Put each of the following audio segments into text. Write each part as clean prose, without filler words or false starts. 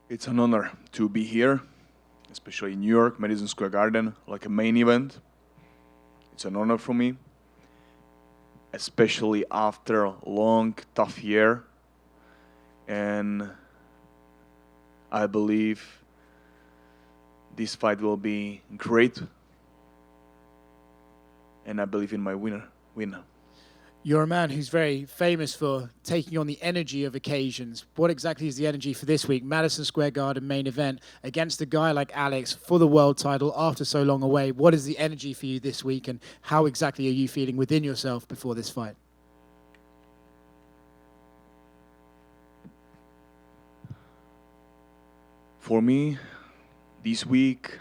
It's an honor to be here, especially in New York, Madison Square Garden, like a main event. It's an honor for me, especially after a long, tough year. And I believe this fight will be great. And I believe in my winner. You're a man who's very famous for taking on the energy of occasions. What exactly is the energy for this week? Madison Square Garden main event against a guy like Alex for the world title after so long away. What is the energy for you this week, and how exactly are you feeling within yourself before this fight? For me, this week,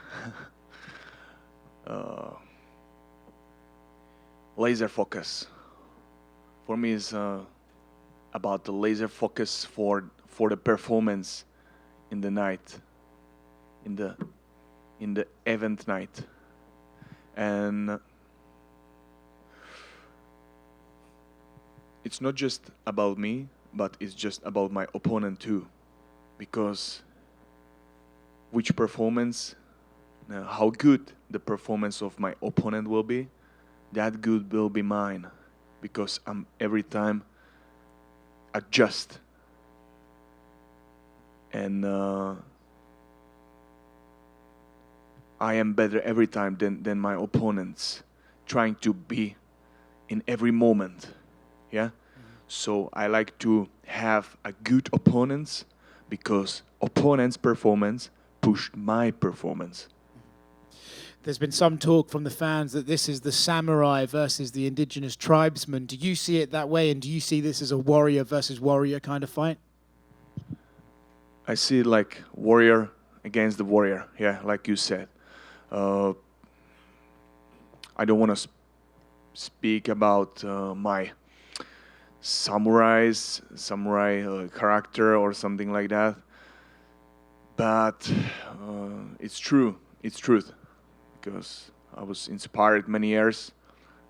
laser focus. For me, is about the laser focus for the performance in the night, in the event night, and it's not just about me, but it's just about my opponent too, because which performance, how good the performance of my opponent will be, that good will be mine, because I'm every time adjust, and I am better every time than my opponents, trying to be in every moment. Yeah. So I like to have a good opponents, because opponent's performance pushed my performance. There's been some talk from the fans that this is the samurai versus the indigenous tribesman. Do you see it that way, and do you see this as a warrior versus warrior kind of fight? I see it like warrior against the warrior. Yeah, like you said. I don't want to speak about my samurai character or something like that, but it's true. It's truth, because I was inspired many years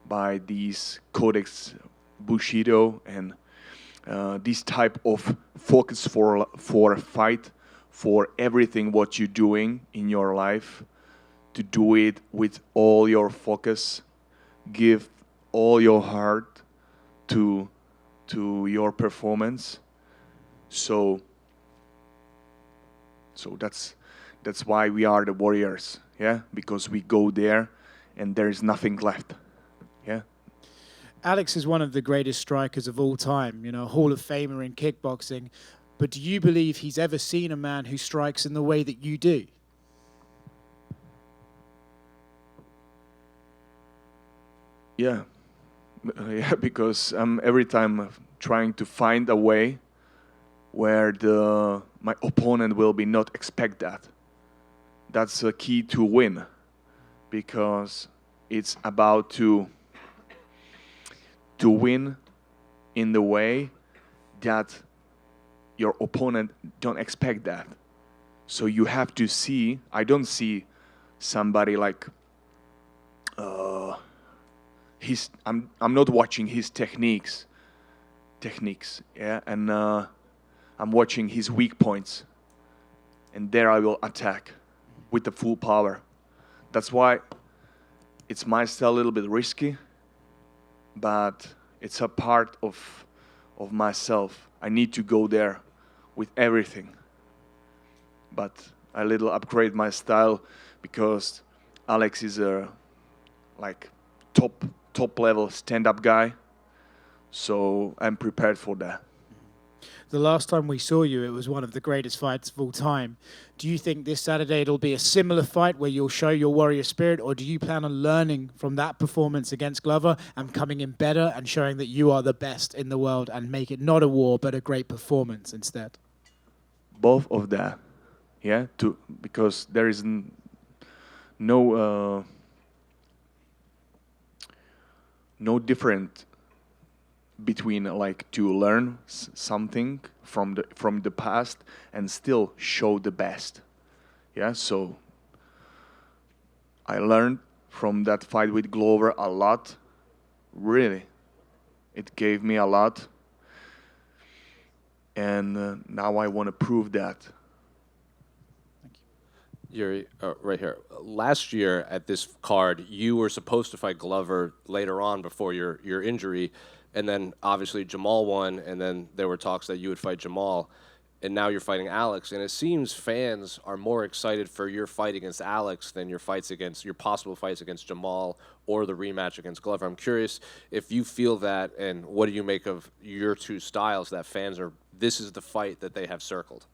by these Codex Bushido and this type of focus for a fight, for everything what you're doing in your life, to do it with all your focus, give all your heart to your performance. So that's why we are the warriors, yeah, because we go there and there is nothing left. Yeah. Alex is one of the greatest strikers of all time, a Hall of Famer in kickboxing. But do you believe he's ever seen a man who strikes in the way that you do? Yeah. Yeah, because I'm every time trying to find a way where my opponent will be not expect that. That's a key to win, because it's about to win in the way that your opponent don't expect that. So you have to see. I don't see somebody like I'm not watching his techniques, yeah, and I'm watching his weak points, and there I will attack with the full power. That's why it's my style, a little bit risky, but it's a part of myself. I need to go there with everything, but I little upgrade my style, because Alex is a like top level stand-up guy, so I'm prepared for that. The last time we saw you, it was one of the greatest fights of all time. Do you think this Saturday it'll be a similar fight where you'll show your warrior spirit, or do you plan on learning from that performance against Glover and coming in better and showing that you are the best in the world and make it not a war but a great performance instead? Both of that, yeah, because there is no no different between like to learn something from the past and still show the best. Yeah, so I learned from that fight with Glover a lot. Really, it gave me a lot, and now I want to prove that Yuri, right here. Last year at this card, you were supposed to fight Glover later on before your injury, and then obviously Jamahal won, and then there were talks that you would fight Jamahal, and now you're fighting Alex, and it seems fans are more excited for your fight against Alex than your possible fights against Jamahal or the rematch against Glover. I'm curious if you feel that, and what do you make of your two styles that fans are? This is the fight that they have circled.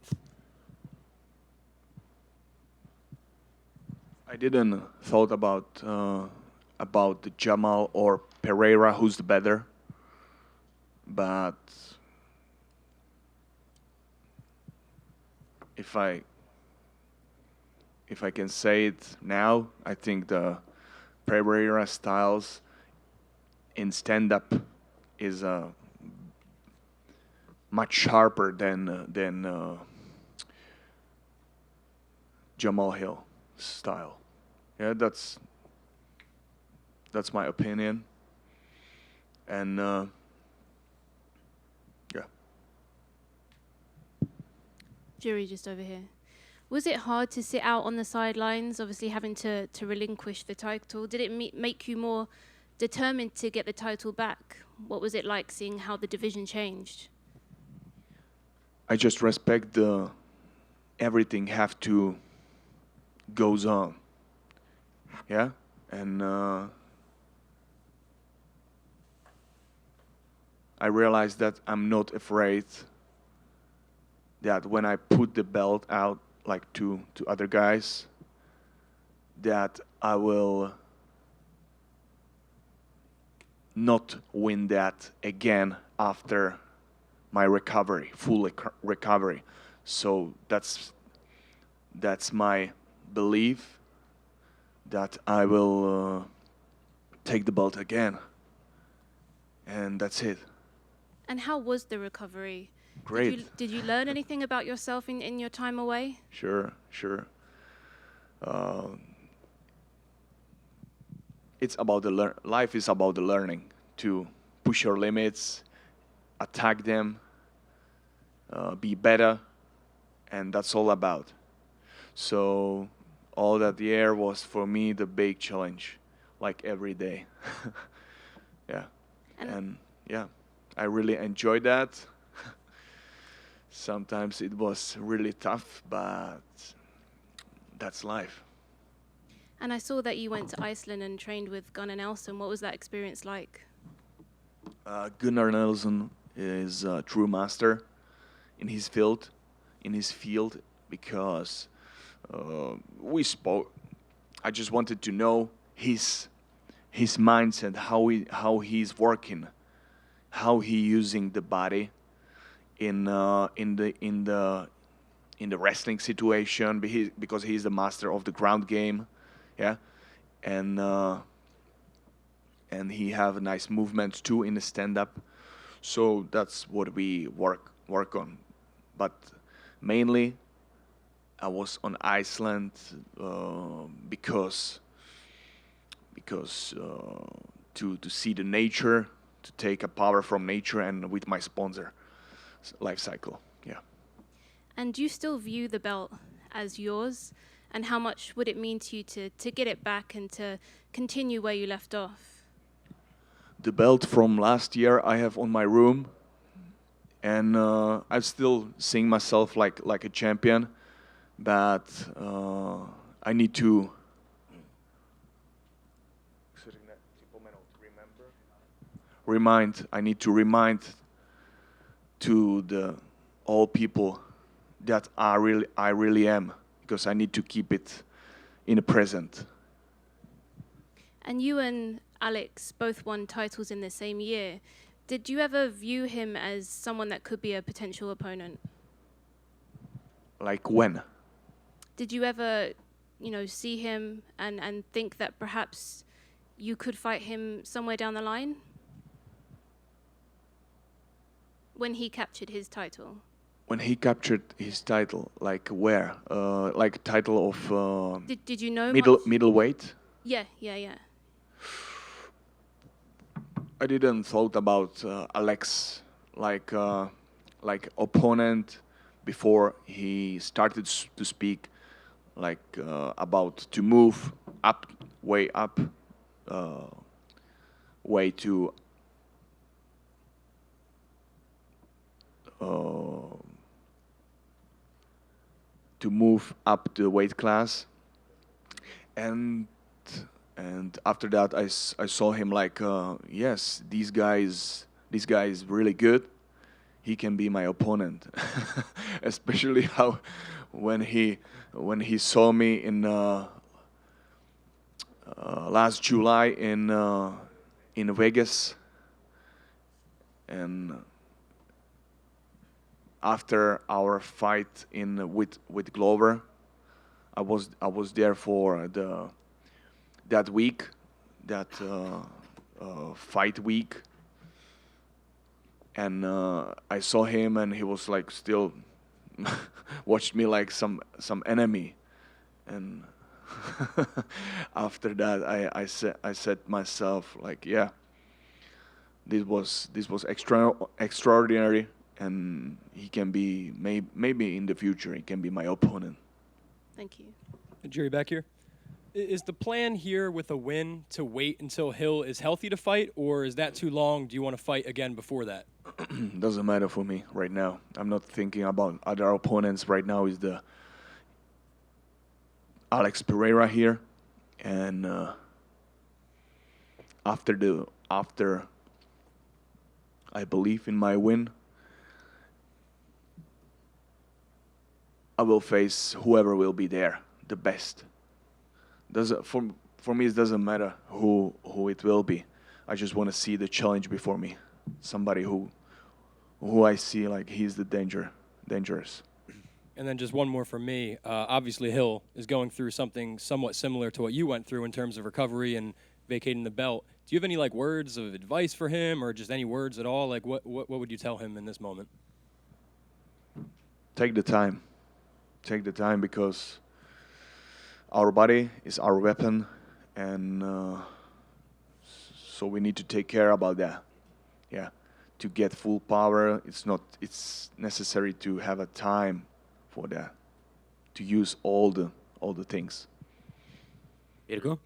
I didn't thought about the Jamahal or Pereira, who's the better, but if I can say it now, I think the Pereira styles in stand-up is much sharper than Jamahal Hill style. Yeah, that's my opinion. And yeah. Jiri, just over here. Was it hard to sit out on the sidelines, obviously having to relinquish the title? Did it make you more determined to get the title back? What was it like seeing how the division changed? I just respect everything have to goes on. Yeah, and I realized that I'm not afraid that when I put the belt out like to other guys, that I will not win that again after my recovery, full recovery. So that's my belief that I will take the belt again, and that's it. And how was the recovery? Great. Did you learn anything about yourself in your time away? Sure. It's about life is about the learning to push your limits, attack them, be better, and that's all about. So all that year was for me the big challenge, like every day. Yeah, and yeah, I really enjoyed that. Sometimes it was really tough, but that's life. And I saw that you went to Iceland and trained with Gunnar Nelson. What was that experience like? Gunnar Nelson is a true master in his field, because we spoke. I just wanted to know his mindset, how he's working, how he using the body in the wrestling situation, because he's the master of the ground game, yeah, and he have a nice movement too in the stand-up. So that's what we work on. But mainly, I was on Iceland because to see the nature, to take a power from nature, and with my sponsor, Life Cycle. Yeah. And do you still view the belt as yours? And how much would it mean to you to get it back and to continue where you left off? The belt from last year I have on my room, and I'm still seeing myself like a champion, but I need to remind to the all people that I really am, because I need to keep it in the present. And you and Alex both won titles in the same year. Did you ever view him as someone that could be a potential opponent? Like when? Did you ever, see him and think that perhaps you could fight him somewhere down the line? When he captured his title? When he captured his title, like where? Like title of Did you know middleweight? Yeah. I didn't thought about Alex like opponent before he started to speak about to move up, way up, way to move up the weight class, and after that I saw him like, yes, this guy is really good. He can be my opponent. Especially how when he saw me in last July in Vegas, and after our fight with Glover, I was there for that week, that fight week, and I saw him, and he was like still watched me like some enemy, and after that I said myself like, yeah, this was extraordinary, and he can be maybe in the future he can be my opponent. Thank you. Jiri, back here. Is the plan here with a win to wait until Hill is healthy to fight, or is that too long? Do you want to fight again before that? Doesn't matter for me right now. I'm not thinking about other opponents right now. Is the Alex Pereira here, and after I believe in my win, I will face whoever will be there, the best. For me, it doesn't matter who it will be. I just want to see the challenge before me, somebody who I see like he's the dangerous. And then just one more from me. Obviously, Hill is going through something somewhat similar to what you went through in terms of recovery and vacating the belt. Do you have any like words of advice for him, or just any words at all? Like, what would you tell him in this moment? Take the time. Take the time, because our body is our weapon, and so we need to take care about that. Yeah, to get full power, it's necessary to have a time for that, to use all the things. Irko,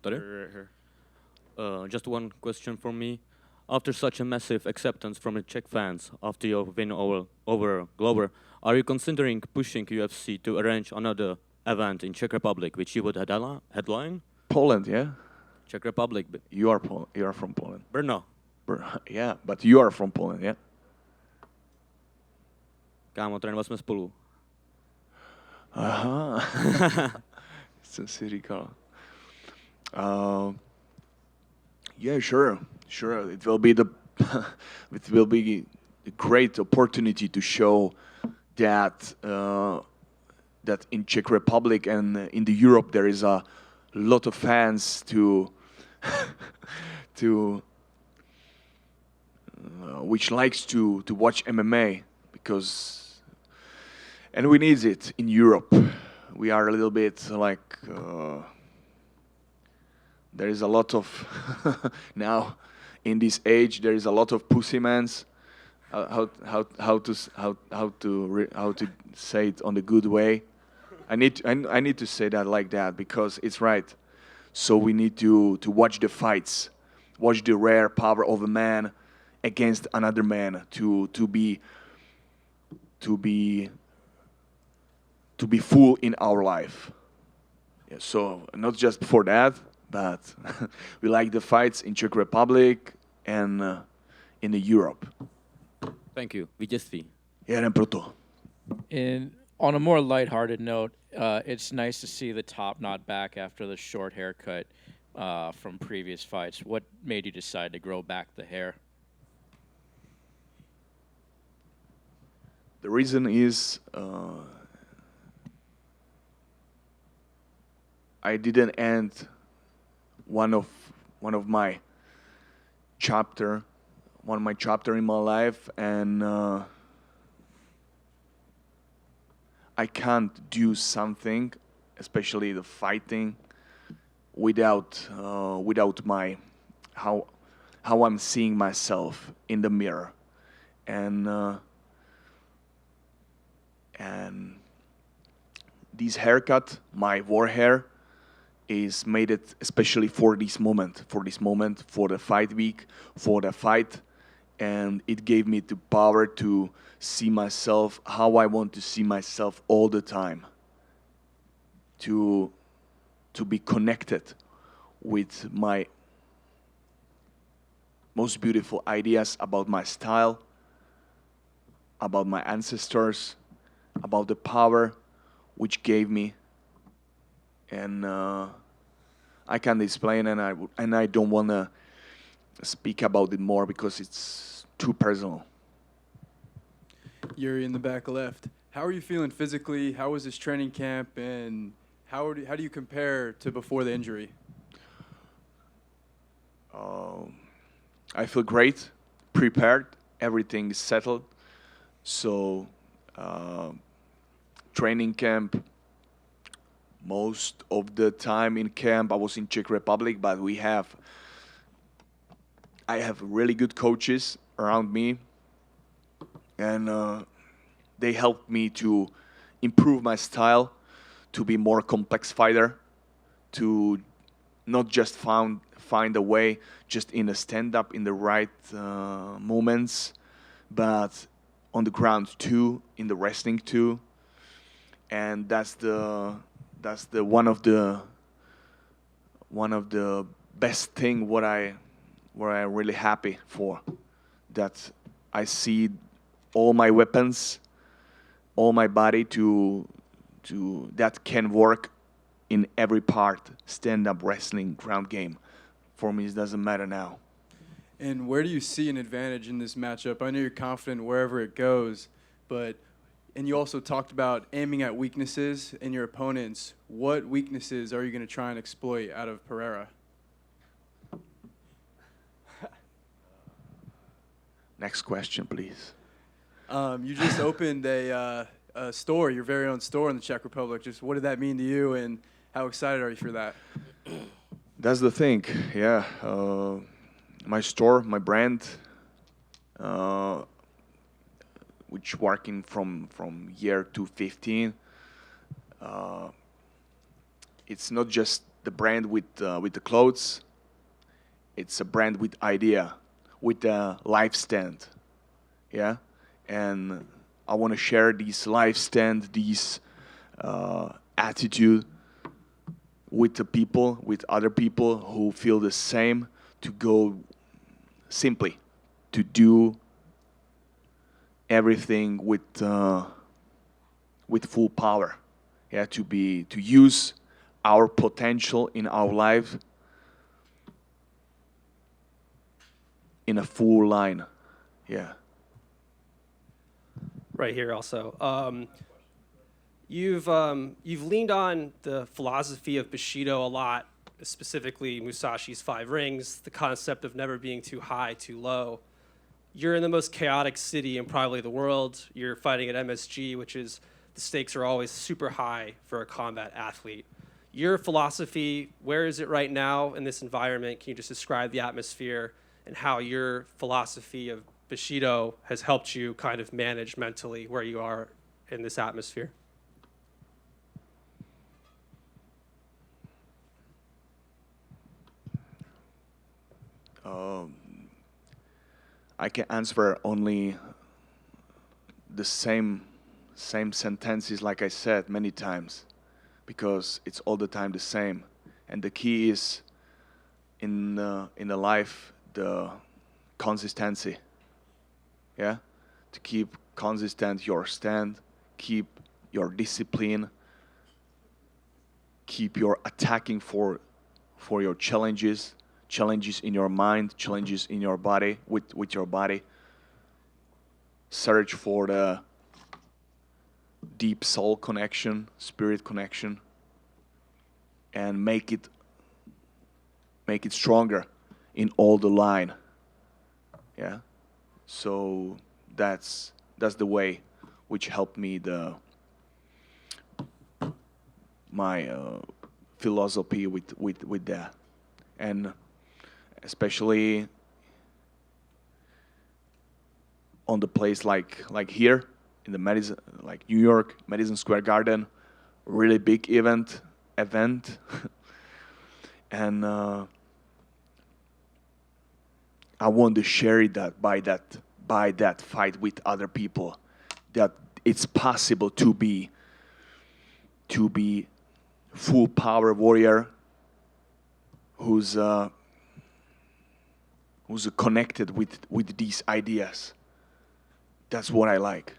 just one question for me. After such a massive acceptance from the Czech fans after your win over Glover, are you considering pushing UFC to arrange another event in Czech Republic, which you would headline? Poland, yeah. Czech Republic. You are from Poland. Brno. Yeah, but you are from Poland, yeah. Kámo, trénovali jsme spolu. Aha. Jsem si říkal. Yeah, sure. It will be a great opportunity to show that that in Czech Republic and in the Europe there is a lot of fans to which likes to watch MMA, because and we need it in Europe. We are a little bit like there is a lot of now in this age there is a lot of pussymans. How to say it on the good way. I need to say that like that, because it's right. So we need to watch the fights, watch the rare power of a man against another man, to be full in our life. Yeah, so not just for that, but we like the fights in Czech Republic and in the Europe. Thank you. Vítězství. Jen proto. And on a more lighthearted note, it's nice to see the top not back after the short haircut from previous fights. What made you decide to grow back the hair? The reason is I didn't end one of my chapter in my life, and I can't do something, especially the fighting, without my how I'm seeing myself in the mirror, and this haircut, my war hair, is made it especially for this moment, for the fight week, for the fight, and it gave me the power to see myself how I want to see myself all the time, to be connected with my most beautiful ideas about my style, about my ancestors, about the power which gave me, and I can't explain, and I don't want to speak about it more because it's too personal. Jiri in the back left. How are you feeling physically? How was this training camp, and how do you compare to before the injury? I feel great, prepared, everything is settled. So, training camp, most of the time in camp, I was in Czech Republic, but I have really good coaches around me, and they helped me to improve my style, to be more complex fighter, to not just find a way just in a stand-up in the right moments, but on the ground too, in the wrestling too, and that's the one of the best thing what I'm really happy for, that I see all my weapons, all my body to that can work in every part, stand-up, wrestling, ground game. For me, it doesn't matter now. And where do you see an advantage in this matchup? I know you're confident wherever it goes, and you also talked about aiming at weaknesses in your opponents. What weaknesses are you going to try and exploit out of Pereira? Next question, please. You just opened a store, your very own store in the Czech Republic. Just what did that mean to you, and how excited are you for that? That's the thing, yeah. My store, my brand, which working from year 2015. It's not just the brand with the clothes. It's a brand with idea, with a life stand, yeah. And I want to share this life stand, this attitude with the people, with other people who feel the same, to go simply, to do everything with full power, yeah, to use our potential in our life in a full line, yeah. Right here also. You've leaned on the philosophy of Bushido a lot, specifically Musashi's 5 rings, the concept of never being too high, too low. You're in the most chaotic city in probably the world. You're fighting at MSG, which is, the stakes are always super high for a combat athlete. Your philosophy, where is it right now in this environment? Can you just describe the atmosphere and how your philosophy of Bushido has helped you kind of manage mentally where you are in this atmosphere? I can answer only the same sentences like I said many times, because it's all the time the same. And the key is in the life, the consistency. Yeah, to keep consistent your stand, keep your discipline, keep your attacking for your challenges in your mind, challenges in your body, with your body. Search for the deep soul connection, spirit connection, and make it stronger in all the line. Yeah. So that's the way which helped me my philosophy with that, and especially on the place like here in the Madison, like New York, Madison Square Garden, really big event, and I want to share that by that fight with other people, that it's possible to be full power warrior who's connected with these ideas. That's what I like.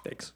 Thanks.